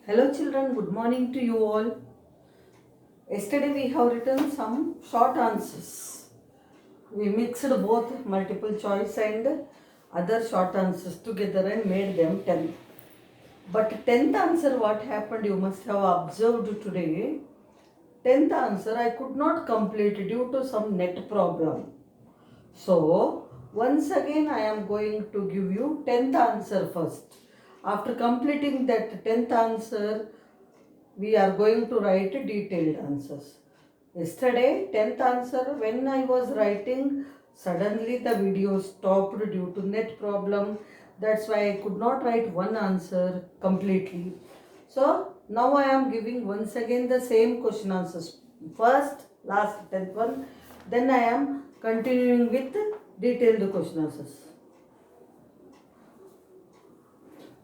Hello children, good morning to you all. Yesterday we have written some short answers. We mixed both multiple choice and other short answers together and made them 10. But 10th answer, what happened, you must have observed today. 10th answer I could not complete due to some net problem. So once again I am going to give you 10th answer first. After completing that 10th answer, we are going to write detailed answers. Yesterday, 10th answer, when I was writing, suddenly the video stopped due to net problem. That's why I could not write one answer completely. So, now I am giving once again the same question answers. First, last 10th one. Then I am continuing with detailed question answers.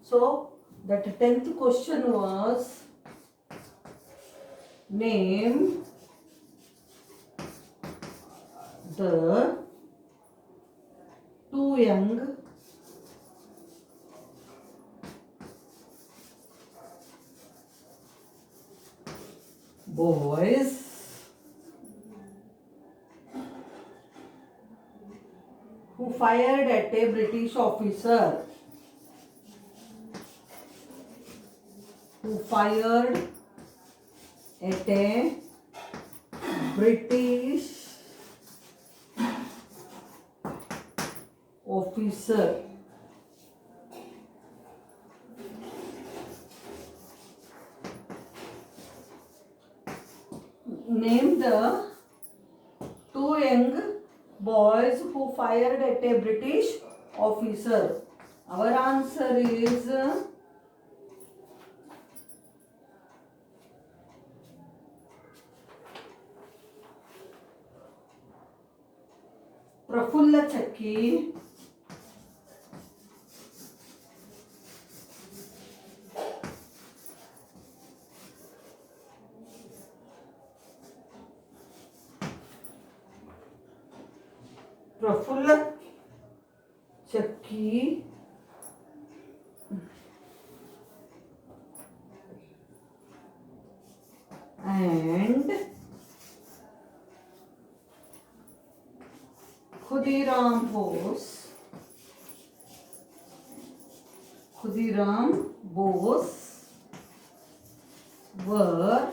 So, that 10th question was, name the two young boys who fired at a British officer. Who fired at a British officer. Name the two young boys who fired at a British officer. Our answer is Prafulla Chakki, Prafulla Chakki and Khudiram Bose. Khudiram Bose were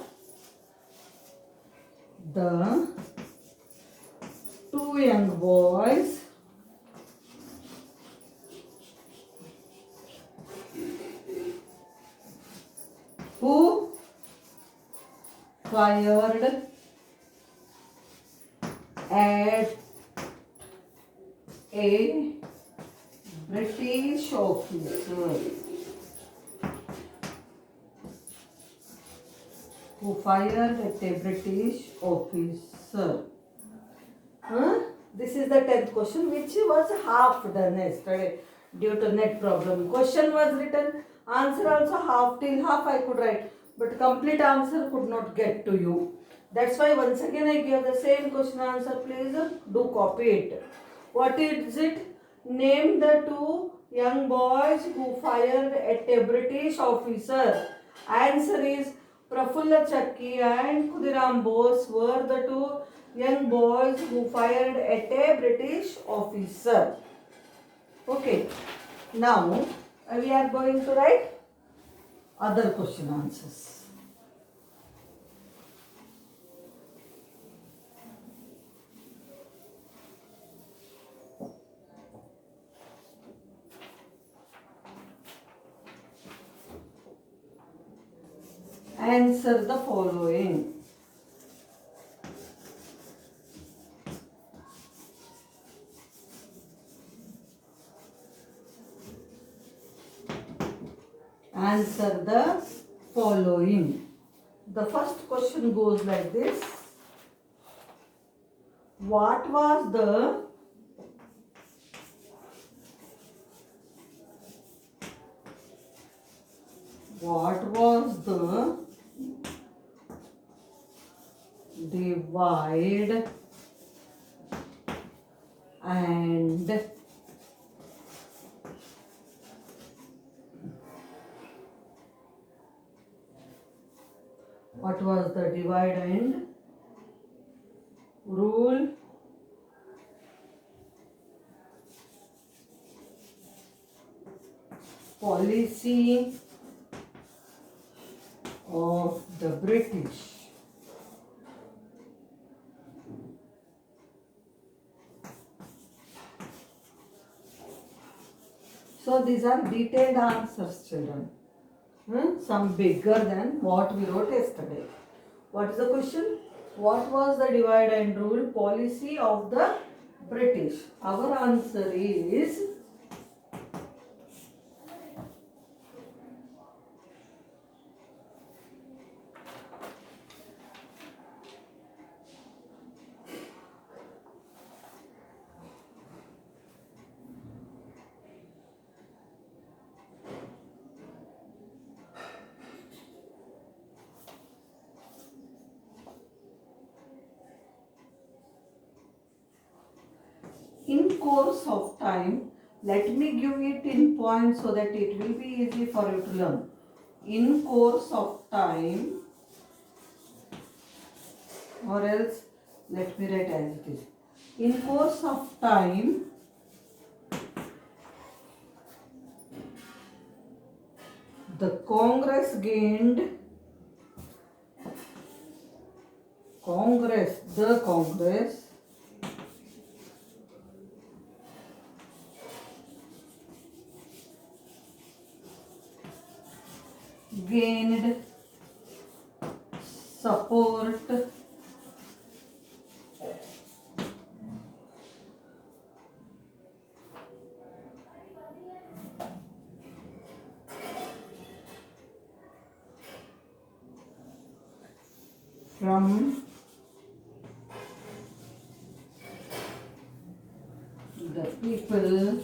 the two young boys who fired at a British officer. Who fired at a British officer. This is the 10th question, which was half done yesterday due to net problem. Question was written, answer also half, till half I could write, but complete answer could not get to you. That's why once again I give the same question answer. Please do copy it. What is it? Name the two young boys who fired at a British officer. Answer is Prafulla Chakki and Khudiram Bose were the two young boys who fired at a British officer. Okay. Now we are going to write other question answers. Answer the following. Answer the following. The first question goes like this. What was the divide and What was the divide and rule? Policy of the British. So these are detailed answers, children. Some bigger than what we wrote yesterday. What is the question? What was the divide and rule policy of the British? Our answer is in course of time. Let me give it in points so that it will be easy for you to learn. In course of time, or else let me write as it is. In course of time, the Congress gained, the Congress gained support from the people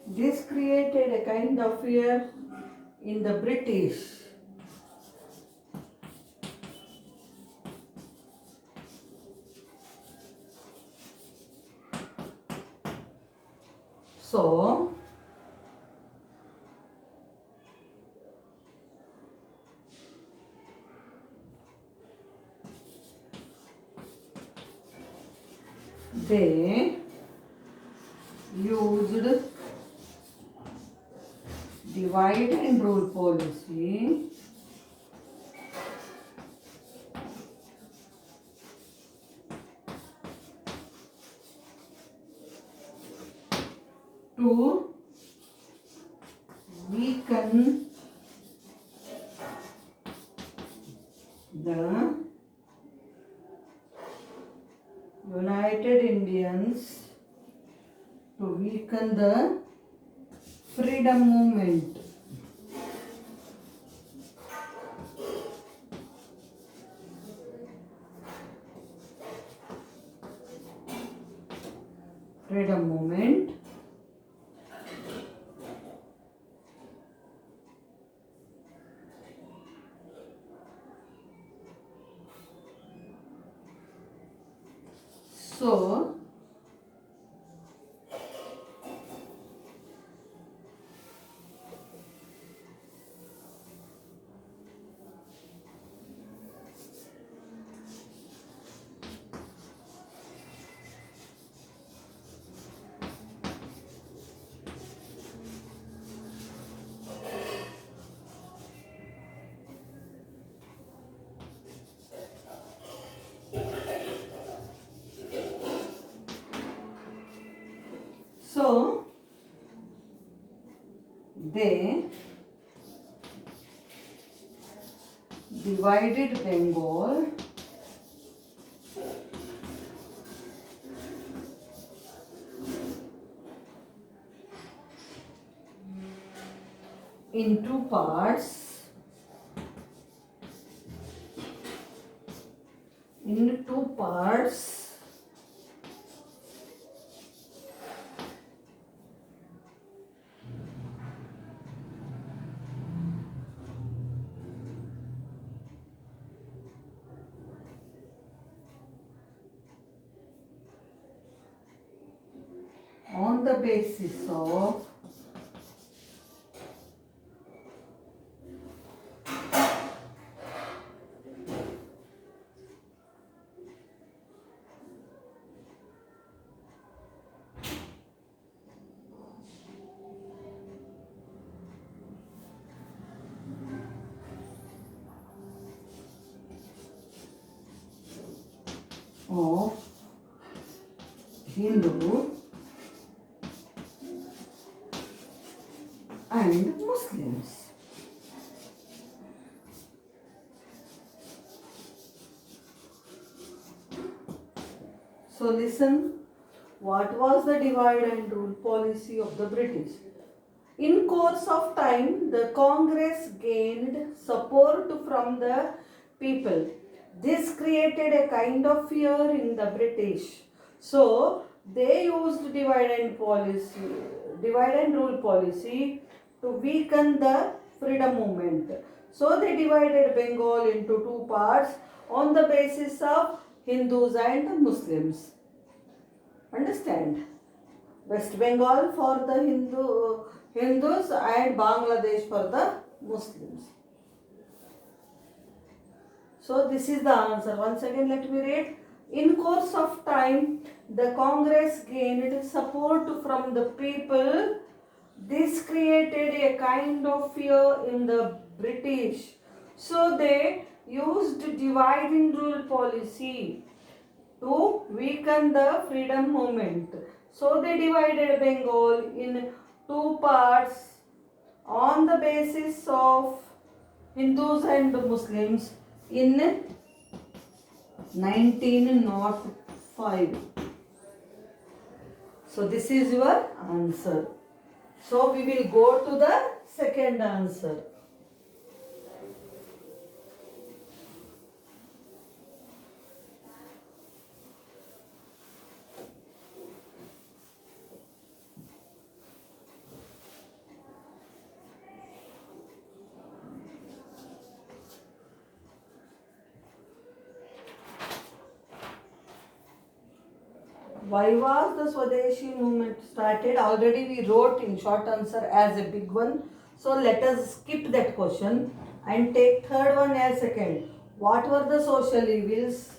this created a kind of fear in the British. So they used divide and rule policy to weaken the United Indians, to weaken the freedom movement. Freedom movement. So So they divided Bengal into parts parts on the basis of Hindu and Muslims. So listen, what was the divide and rule policy of the British? In course of time, the Congress gained support from the people. This created a kind of fear in the British. So they used divide and rule policy to weaken the freedom movement. So they divided Bengal into two parts on the basis of Hindus and Muslims. Understand? West Bengal for the Hindus and Bangladesh for the Muslims. So this is the answer. Once again let me read. In course of time, the Congress gained support from the people. This created a kind of fear in the British. So they used divide and rule policy to weaken the freedom movement. So they divided Bengal in two parts on the basis of Hindus and Muslims in 1905. So this is your answer. So we will go to the second answer. Why was the Swadeshi movement started? Already we wrote in short answer as a big one. So let us skip that question and take third one as second. What were the social evils?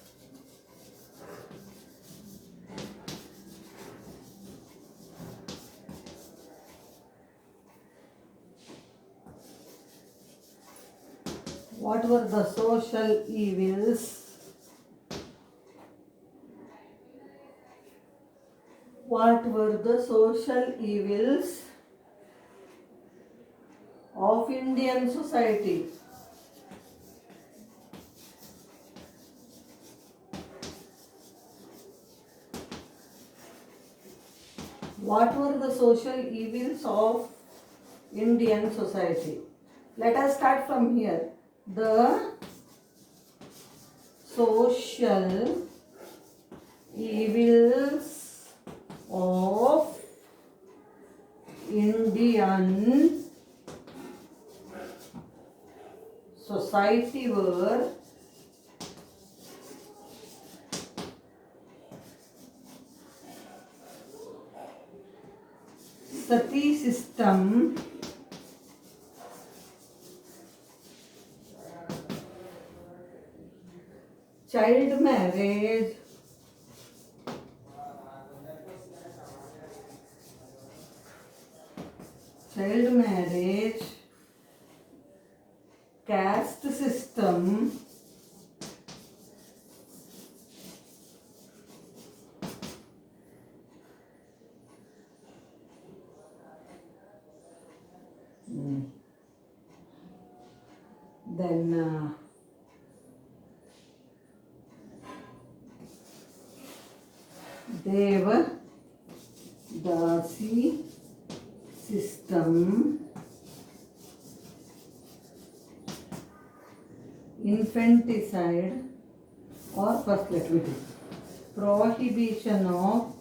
What were the social evils? What were the social evils of Indian society? What were the social evils of Indian society? Let us start from here. The social evils of Indian society were sati system, child marriage, caste system, then Devdasi system, infanticide, or first let me do. prohibition of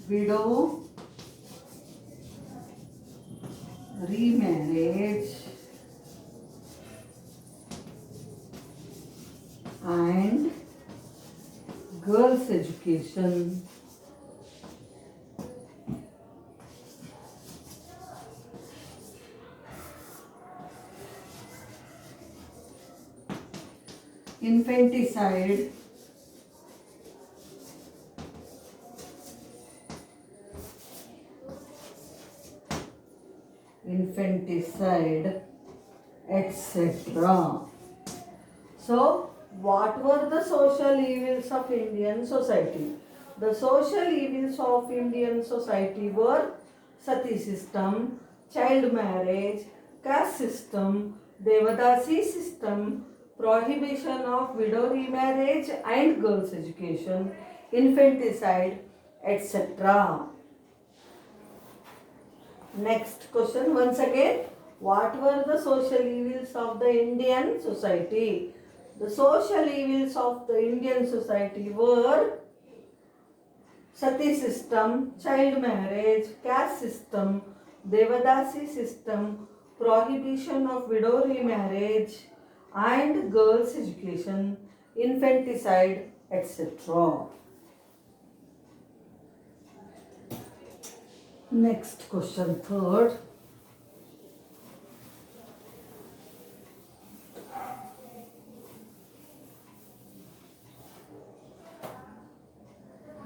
widow remarriage and girls education. Infanticide etc. So, what were the social evils of Indian society? The social evils of Indian society were sati system, child marriage, caste system, Devadasi system, prohibition of widow remarriage and girls' education, infanticide, etc. Next question once again. What were the social evils of the Indian society? The social evils of the Indian society were sati system, child marriage, caste system, Devadasi system, prohibition of widow remarriage and girls' education, infanticide, etc. Next question, third.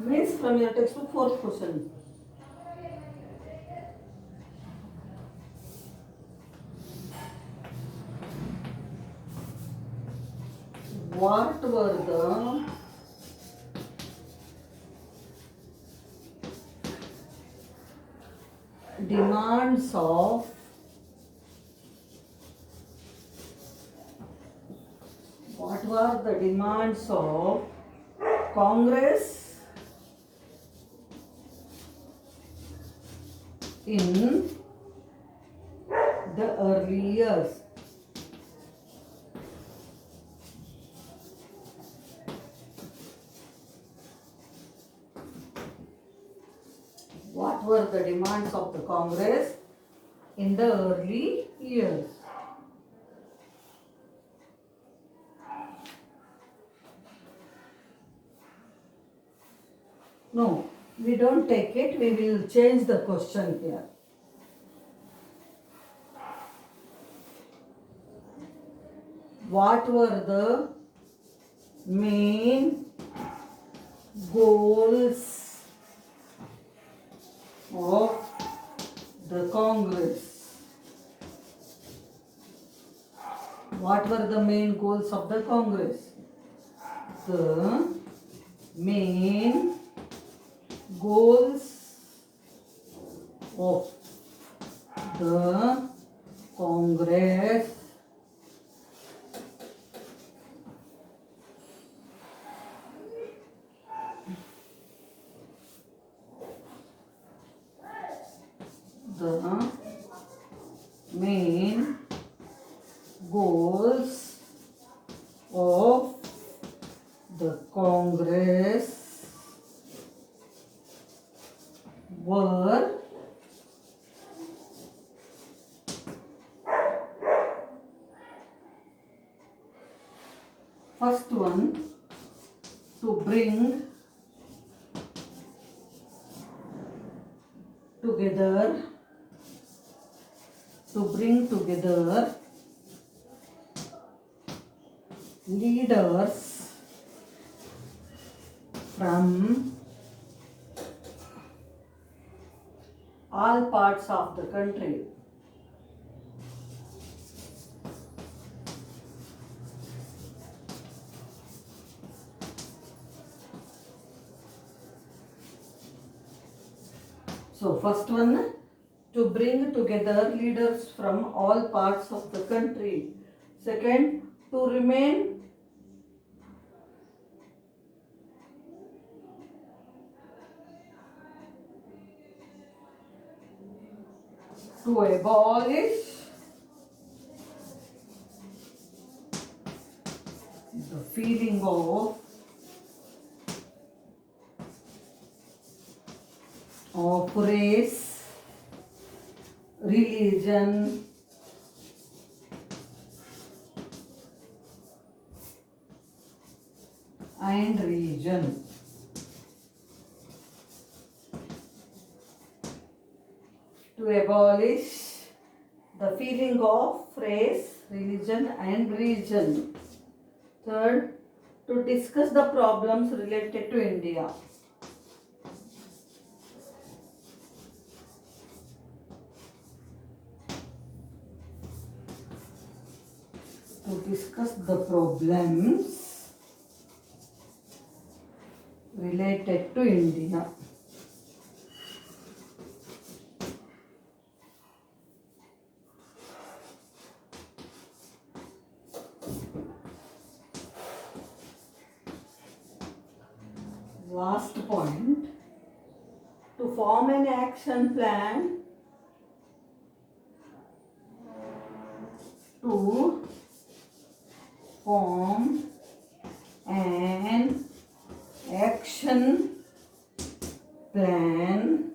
Means from your textbook, fourth question. What were the demands of Congress in the early years? What were the demands of the Congress in the early years? No, we don't take it. We will change the question here. What were the main goals of the Congress? What were the main goals of the Congress? The main goals of the Congress main goals of the Congress were first one, to bring together leaders from all parts of the country. So first one, to bring together leaders from all parts of the country. Second, to remain to abolish the feeling of race, religion, and region. To abolish the feeling of race, religion, and region. Third, to discuss the problems related to India. To discuss the problems related to India. Last point, to form an action plan to form an action plan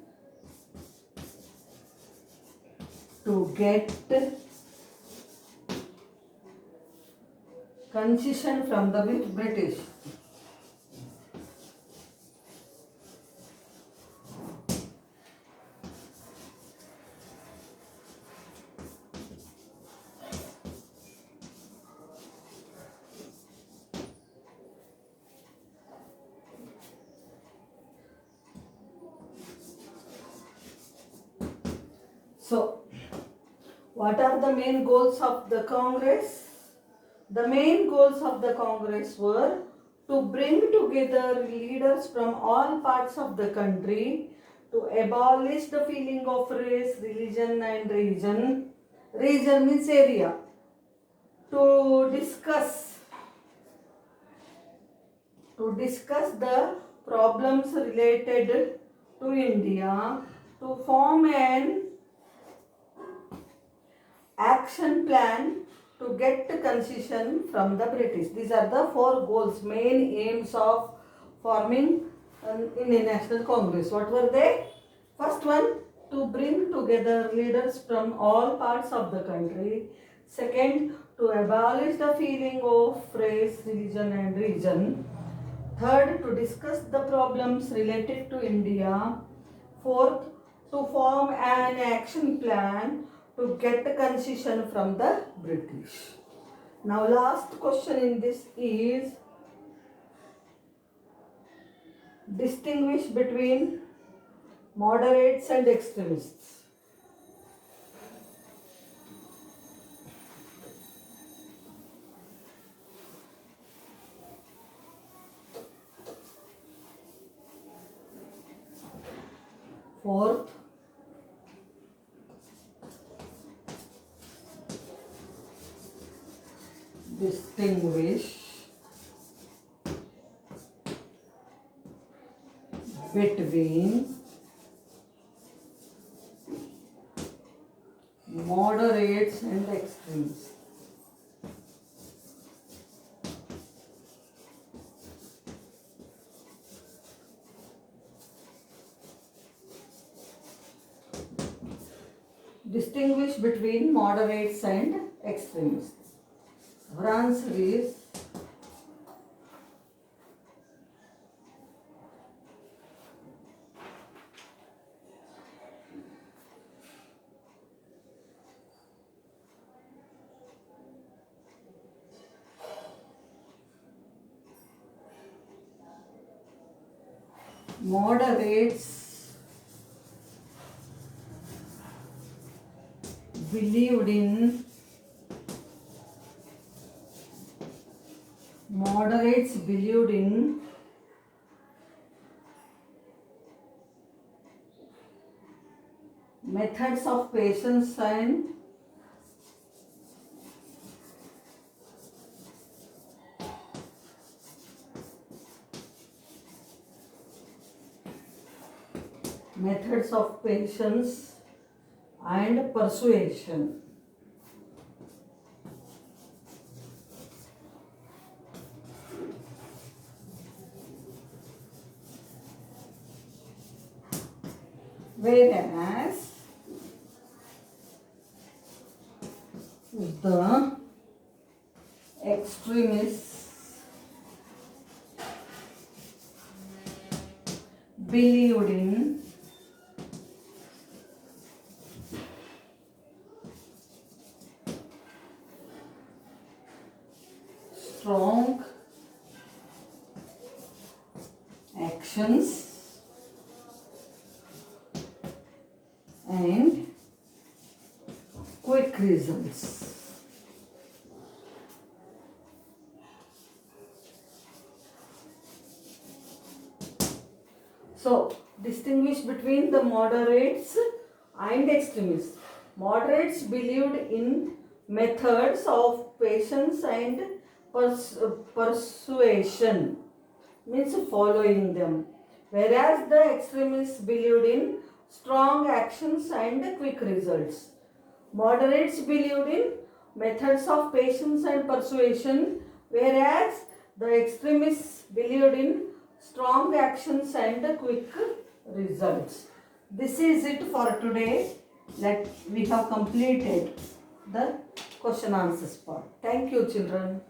to get concession from the British. So, what are the main goals of the Congress? The main goals of the Congress were to bring together leaders from all parts of the country, to abolish the feeling of race, religion, and region. Region means area. To discuss the problems related to India, to form an action plan to get concession from the British. These are the four goals, main aims of forming an Indian National Congress. What were they? First one, to bring together leaders from all parts of the country. Second, to abolish the feeling of race, religion, and region. Third, to discuss the problems related to India. Fourth, to form an action plan to get a concession from the British. Now last question in this is, distinguish between moderates and extremists. Fourth, distinguish between moderates and extremists. Distinguish between moderates and extremists. Our answer is moderates believed in methods of patience and and persuasion. Whereas the extremists believed in strong actions and quick results. So, distinguish between the moderates and extremists. Moderates believed in methods of patience and persuasion, means following them, whereas the extremists believed in strong actions and quick results. Moderates believed in methods of patience and persuasion, whereas the extremists believed in strong actions and quick results. This is it for today. We have completed the question answers part. Thank you, children.